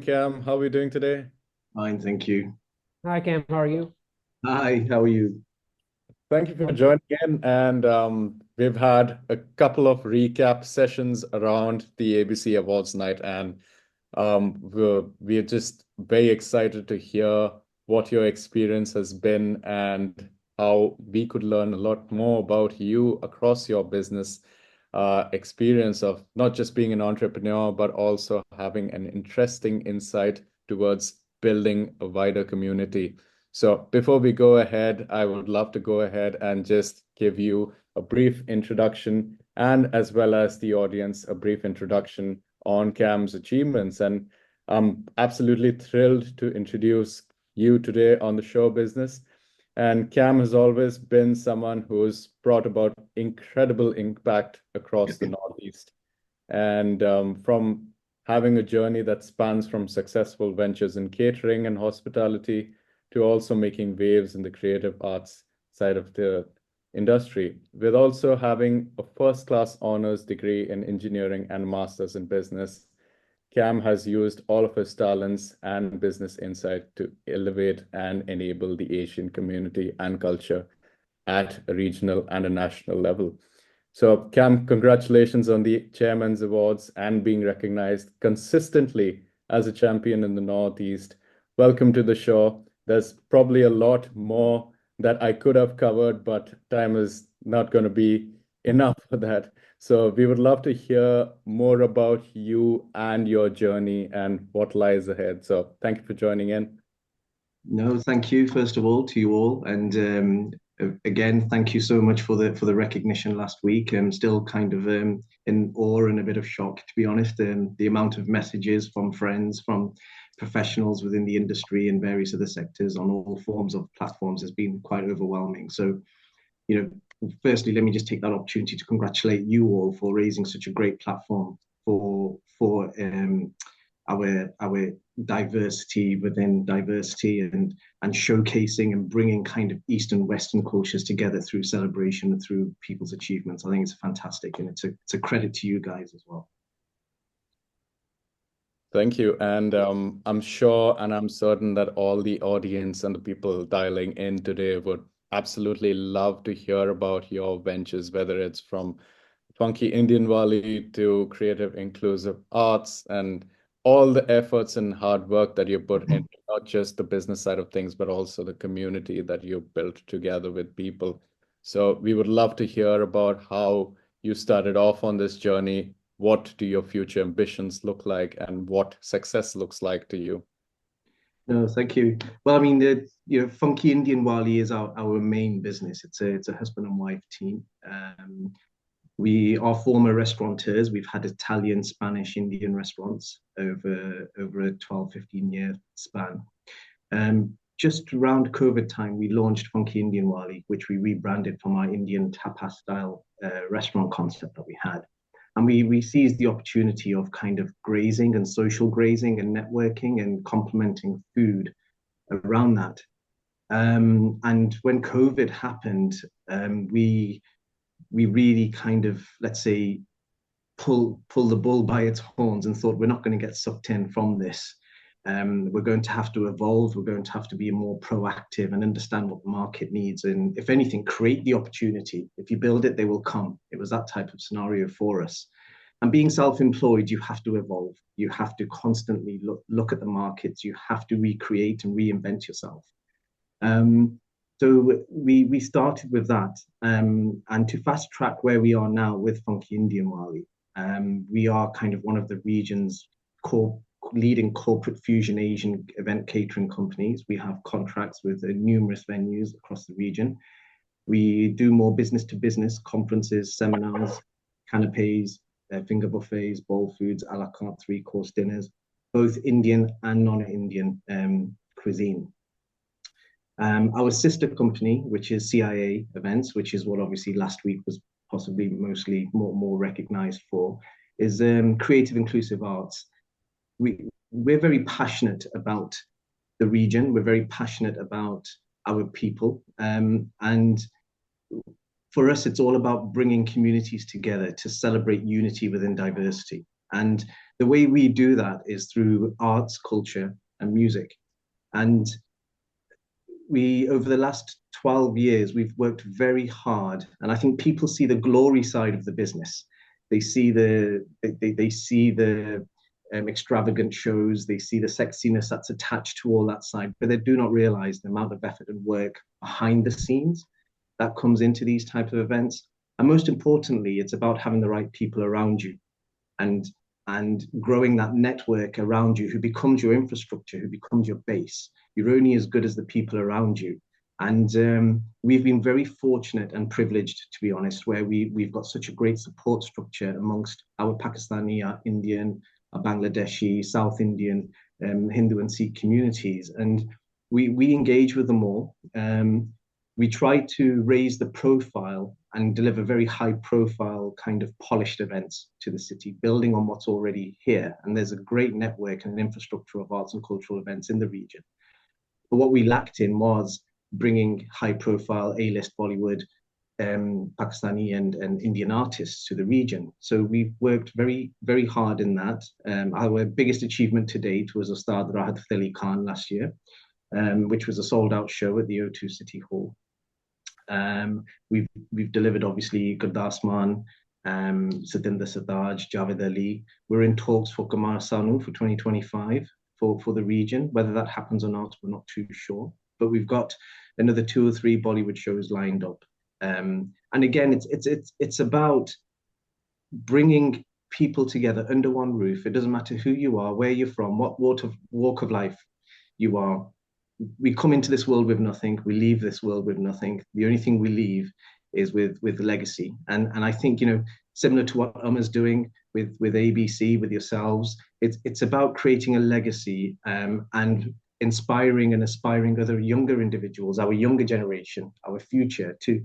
Kam. How are we doing today? Fine, thank you. Hi, Cam. How are you? Hi, how are you? Thank you for joining in. And we've had a couple of recap sessions around the ABC Awards night, and we're just very excited to hear what your experience has been and how we could learn a lot more about you across your business experience of not just being an entrepreneur, but also having an interesting insight towards building a wider community. So before we go ahead, I would love to go ahead and just give you a brief introduction and as well as the audience a brief introduction on Cam's achievements. And I'm absolutely thrilled to introduce you today on the show business. And Cam has always been someone who's brought about incredible impact across the Northeast. And from having a journey that spans from successful ventures in catering and hospitality to also making waves in the creative arts side of the industry, with also having a first-class honors degree in engineering and master's in business. Cam has used all of his talents and business insight to elevate and enable the Asian community and culture at a regional and a national level. So, Cam, congratulations on the Chairman's Awards and being recognized consistently as a champion in the Northeast. Welcome to the show. There's probably a lot more that I could have covered, but time is not going to be enough for that. So, we would love to hear more about you and your journey and what lies ahead. So, thank you for joining in. No, thank you, first of all, to you all. And again, thank you so much for the recognition last week. I'm still kind of in awe and a bit of shock, to be honest. The amount of messages from friends, from professionals within the industry and various other sectors on all forms of platforms has been quite overwhelming. So, firstly, let me just take that opportunity to congratulate you all for raising such a great platform for our diversity within diversity and showcasing and bringing kind of East and Western cultures together through celebration and through people's achievements. I think it's fantastic, and it's a credit to you guys as well. Thank you. And I'm sure and I'm certain that all the audience and the people dialing in today would absolutely love to hear about your ventures, whether it's from Funky Indian Valley to creative inclusive arts and all the efforts and hard work that you put into not just the business side of things, but also the community that you built together with people. So we would love to hear about how you started off on this journey. What do your future ambitions look like and what success looks like to you? No, thank you. Well, I mean, Funky Indian Wali is our main business. It's a husband and wife team. We are former restaurateurs. We've had Italian, Spanish, Indian restaurants over a 12, 15-year span. Just around COVID time, we launched Funky Indian Wali, which we rebranded from our Indian tapas style restaurant concept that we had. And we seized the opportunity of kind of grazing and social grazing and networking and complementing food around that. And when COVID happened, we really kind of, let's say, pull the bull by its horns and thought we're not going to get sucked in from this. We're going to have to evolve. We're going to have to be more proactive and understand what the market needs. And if anything, create the opportunity. If you build it, they will come. It was that type of scenario for us. And being self-employed, you have to evolve. You have to constantly look at the markets. You have to recreate and reinvent yourself. So we started with that, and to fast track where we are now with Funky Indian Wali, we are kind of one of the region's leading corporate fusion Asian event catering companies. We have contracts with numerous venues across the region. We do more business to business conferences, seminars, canapes, finger buffets, bowl foods, a la carte, three-course dinners, both Indian and non-Indian cuisine. Our sister company, which is CIA Events, which is what obviously last week was possibly mostly more recognized for, is creative inclusive arts. We're very passionate about the region. We're very passionate about our people. And for us, it's all about bringing communities together to celebrate unity within diversity. And the way we do that is through arts, culture, and music. And we, over the last 12 years, we've worked very hard. And I think people see the glory side of the business. They see they see the extravagant shows, they see the sexiness that's attached to all that side, but they do not realize the amount of effort and work behind the scenes that comes into these type of events. And most importantly, it's about having the right people around you and and growing that network around you who becomes your infrastructure, who becomes your base. You're only as good as the people around you. And we've been very fortunate and privileged, to be honest, where we've got such a great support structure amongst our Pakistani, our Indian, our Bangladeshi, South Indian, Hindu and Sikh communities. And we engage with them all. We try to raise the profile and deliver very high profile kind of polished events to the city, building on what's already here. And there's a great network and an infrastructure of arts and cultural events in the region. But what we lacked in was bringing high profile A-list Bollywood, Pakistani and Indian artists to the region. So we've worked very, very hard in that. Our biggest achievement to date was Ustad Rahat Ali Khan last year, which was a sold out show at the O2 City Hall. We've delivered obviously Gurdas Maan, Satinder Sartaaj, Javed Ali. We're in talks for Kumar Sanu for 2025 for the region. Whether that happens or not, we're not too sure. But we've got another 2 or 3 Bollywood shows lined up. And again, it's about bringing people together under one roof. It doesn't matter who you are, where you're from, what walk of life you are. We come into this world with nothing. We leave this world with nothing. The only thing we leave is with legacy. And I think, you know, similar to what Uma's doing with ABC, with yourselves, it's about creating a legacy and inspiring and aspiring other younger individuals, our younger generation, our future, to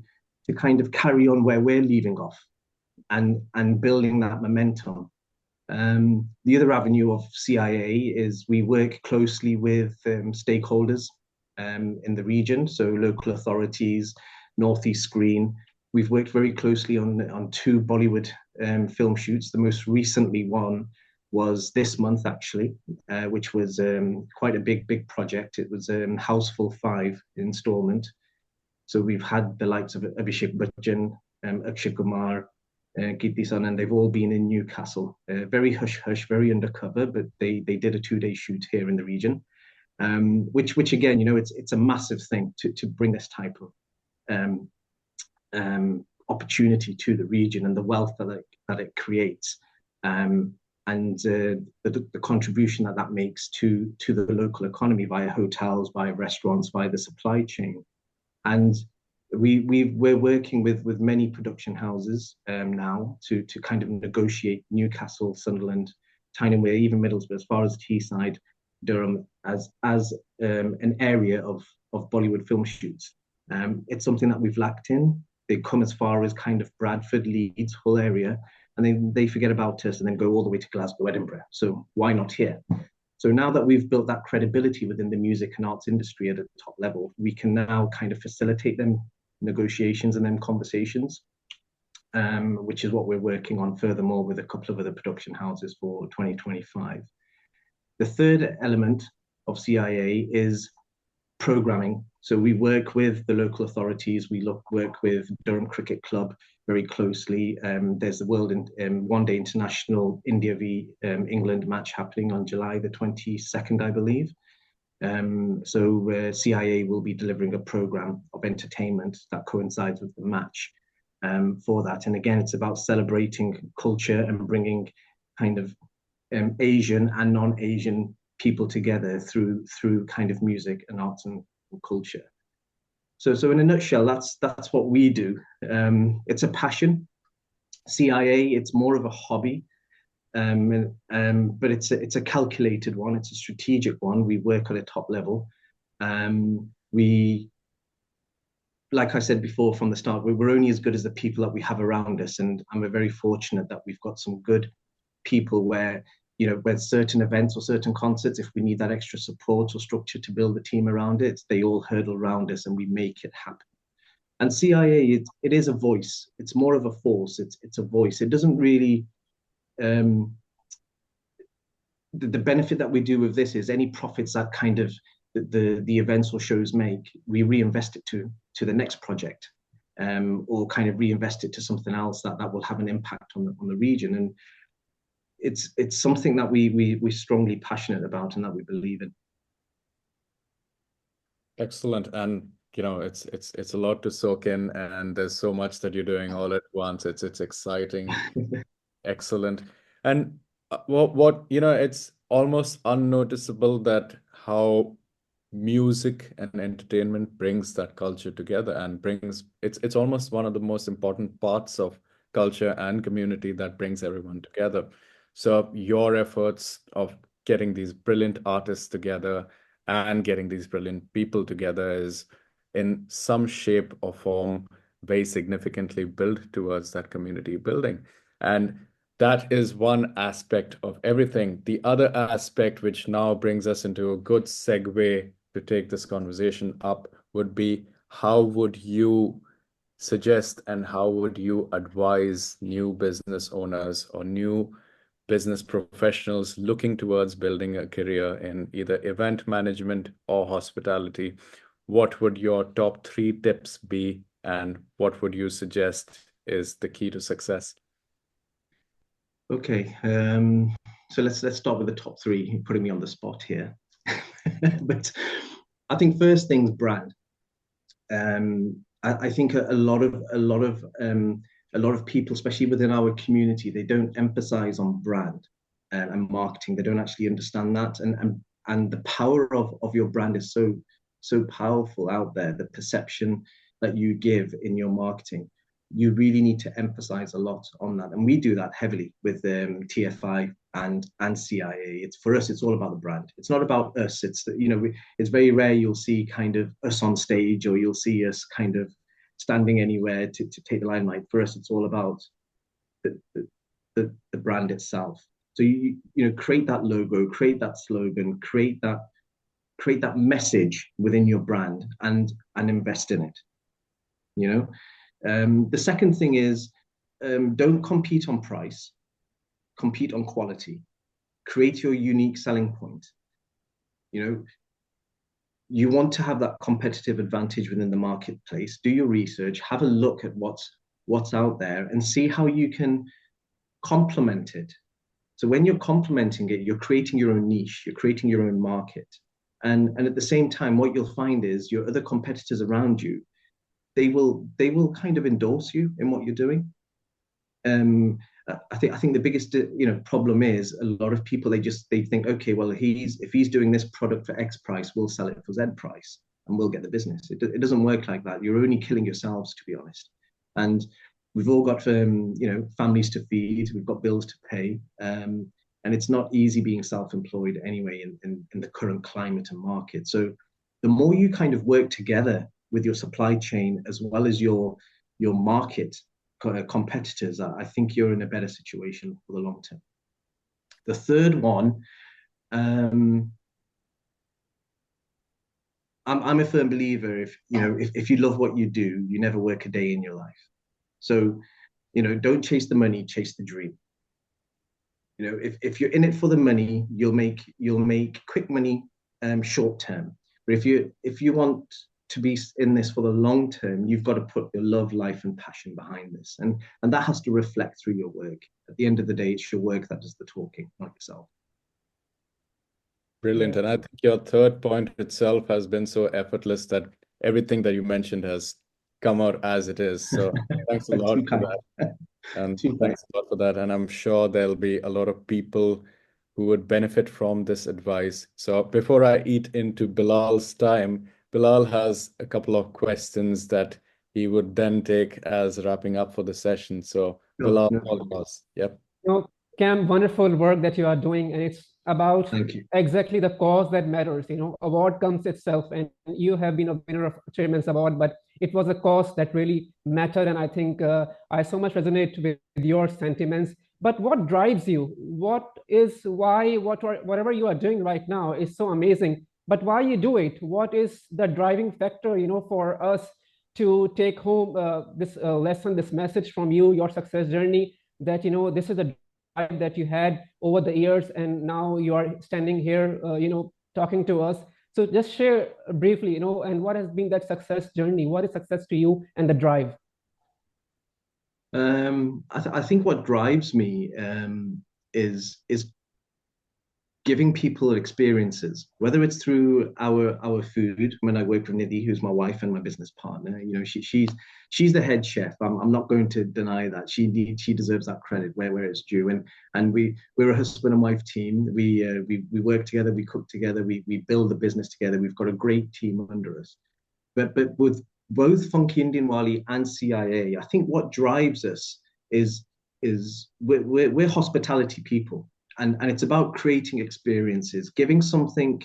kind of carry on where we're leaving off and building that momentum. The other avenue of CIA is we work closely with stakeholders in the region, so local authorities, Northeast Screen. We've worked very closely on 2 Bollywood film shoots. The most recently one was this month, actually, which was quite a big project. It was Houseful 5 installment. So we've had the likes of Abhishek Bachchan, Akshay Kumar, Kirti, and they've all been in Newcastle. Very hush-hush, very undercover, but they did a 2-day shoot here in the region, which again, you know, it's a massive thing to bring this type of opportunity to the region and the wealth that it creates, and the contribution that makes to the local economy via hotels, via restaurants, via the supply chain. And we're working with many production houses now to kind of negotiate Newcastle, Sunderland, Tynemere, even Middlesbrough, as far as Teesside, Durham, as an area of Bollywood film shoots. It's something that we've lacked in. They come as far as kind of Bradford, Leeds, Hull area, and then they forget about us and then go all the way to Glasgow, Edinburgh. So why not here? So now that we've built that credibility within the music and arts industry at a top level, we can now kind of facilitate them negotiations and then conversations, which is what we're working on furthermore with a couple of other production houses for 2025. The third element of CIA is programming. So we work with the local authorities. We work with Durham Cricket Club very closely. There's the One Day International India v England match happening on July the 22nd, I believe. So CIA will be delivering a program of entertainment that coincides with the match for that. And again, it's about celebrating culture and bringing kind of Asian and non-Asian people together through kind of music and arts and culture. So in a nutshell, that's what we do. It's a passion. CIA, it's more of a hobby. But it's a calculated one. It's a strategic one. We work at a top level. Like I said before from the start, we're only as good as the people that we have around us, and we're very fortunate that we've got some good people where, you know, with certain events or certain concerts, if we need that extra support or structure to build a team around it, they all hurdle around us and we make it happen. And CIA, it is a voice. It's more of a force. It's a voice. It doesn't really the benefit that we do with this is any profits that kind of the events or shows make, we reinvest it to the next project, or kind of reinvest it to something else that will have an impact on the region. And it's something that we're strongly passionate about and that we believe in. Excellent. And it's a lot to soak in, and there's so much that you're doing all at once. It's exciting. Excellent. And it's almost unnoticeable that how music and entertainment brings that culture together and brings it's almost one of the most important parts of culture and community that brings everyone together. So your efforts of getting these brilliant artists together and getting these brilliant people together is in some shape or form very significantly built towards that community building. And that is one aspect of everything. The other aspect, which now brings us into a good segue to take this conversation up, would be how would you suggest and how would you advise new business owners or new business professionals looking towards building a career in either event management or hospitality? What would your top 3 tips be, and what would you suggest is the key to success? Okay, so let's start with the top 3. You're putting me on the spot here, but I think first thing's brand. I think a lot of people, especially within our community, they don't emphasize on brand and marketing. They don't actually understand that, and the power of your brand is so powerful out there. The perception that you give in your marketing, you really need to emphasize a lot on that, and we do that heavily with TFI and CIA. It's for us, it's all about the brand. It's not about us. It's it's very rare you'll see kind of us on stage, or you'll see us kind of standing anywhere to take the limelight. For us, it's all about the brand itself. So you create that logo, create that slogan, create that message within your brand, and invest in it. The second thing is, don't compete on price, compete on quality. Create your unique selling point. You want to have that competitive advantage within the marketplace. Do your research, have a look at what's out there, and see how you can complement it. So when you're complementing it, you're creating your own niche, you're creating your own market. And at the same time, what you'll find is your other competitors around you, they will kind of endorse you in what you're doing. I think the biggest problem is a lot of people, they think, okay, well, if he's doing this product for X price, we'll sell it for Z price and we'll get the business. It doesn't work like that. You're only killing yourselves, to be honest. And we've all got families to feed, we've got bills to pay, and it's not easy being self-employed anyway in the current climate and market. So the more you kind of work together with your supply chain as well as your market competitors, I think you're in a better situation for the long term. The third one, I'm a firm believer, if you love what you do, you never work a day in your life. So don't chase the money, chase the dream. If you're in it for the money, you'll make quick money short term. But if you want to be in this for the long term, you've got to put your love, life, and passion behind this, and that has to reflect through your work. At the end of the day, it's your work that does the talking, not yourself. Brilliant. And I think your third point itself has been so effortless that everything that you mentioned has come out as it is. So thanks a lot for that. And thanks a lot for that. And I'm sure there'll be a lot of people who would benefit from this advice. So before I eat into Bilal's time, Bilal has a couple of questions that he would then take as wrapping up for the session. So Bilal, all of us. Yep. Kam, wonderful work that you are doing, and it's about exactly the cause that matters. Award comes itself, and you have been a winner of Chairman's Award, but it was a cause that really mattered, and I think I so much resonate with your sentiments. But what drives you? Whatever you are doing right now is so amazing, but why you do it? What is the driving factor, for us to take home this lesson, this message from you, your success journey, that, this is a that you had over the years, and now you are standing here, talking to us. So just share briefly, and what has been that success journey? What is success to you and the drive? I think what drives me is giving people experiences, whether it's through our food. When I work with Nidhi, who's my wife and my business partner, she's the head chef. I'm not going to deny that. She deserves that credit where it's due. And we're a husband and wife team. We work together, we cook together, we build the business together. We've got a great team under us. But with both Funky Indian Wali and CIA, I think what drives us is we're hospitality people. And it's about creating experiences, giving something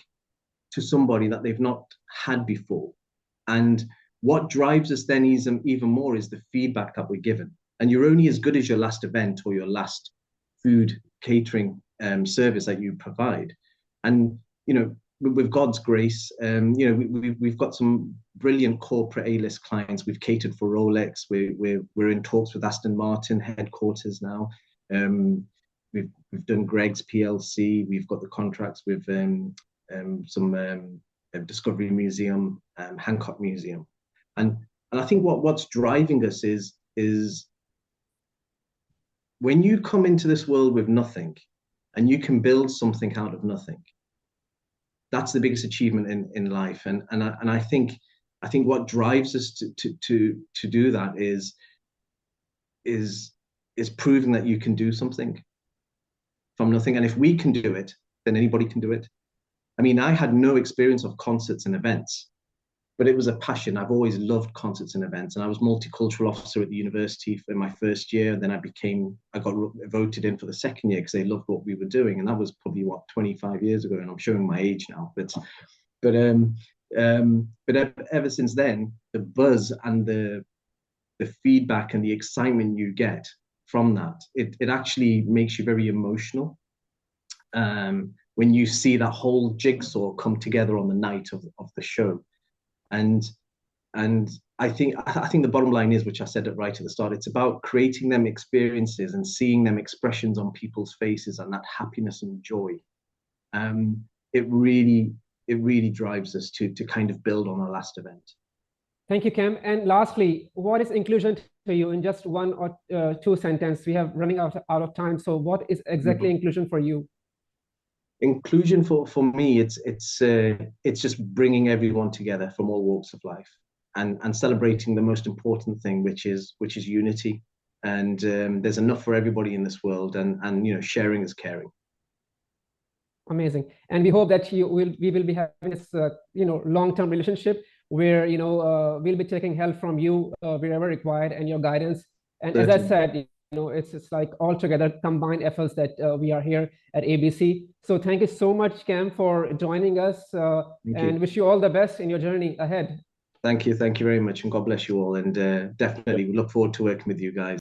to somebody that they've not had before. And what drives us then even more is the feedback that we're given. And you're only as good as your last event or your last food catering service that you provide. And, with God's grace, we've got some brilliant corporate A-list clients. We've catered for Rolex. We're in talks with Aston Martin headquarters now. We've done Greg's PLC. We've got the contracts with some Discovery Museum, Hancock Museum, and I think what's driving us is when you come into this world with nothing, and you can build something out of nothing. That's the biggest achievement in life, and I think what drives us to do that is proving that you can do something from nothing. And if we can do it, then anybody can do it. I mean, I had no experience of concerts and events, but it was a passion. I've always loved concerts and events. And I was multicultural officer at the university in my first year. Then I got voted in for the second year because they loved what we were doing. And that was probably 25 years ago. And I'm showing my age now. But ever since then, the buzz and the feedback and the excitement you get from that, it actually makes you very emotional when you see that whole jigsaw come together on the night of the show. And I think the bottom line is, which I said right at the start, it's about creating them experiences and seeing them expressions on people's faces and that happiness and joy. It really drives us to kind of build on our last event. Thank you, Kam. And lastly, what is inclusion to you in just one or two sentences? We have running out of time. So what is exactly inclusion for you? Inclusion for me, it's just bringing everyone together from all walks of life and celebrating the most important thing, which is unity. And there's enough for everybody in this world, and sharing is caring. Amazing. And we hope that we will be having this long-term relationship where we'll be taking help from you wherever required, and your guidance. And certainly, as I said, it's like all together combined efforts that we are here at ABC. So thank you so much, Kam, for joining us, and wish you all the best in your journey ahead. Thank you very much, and God bless you all. And definitely we look forward to working with you guys.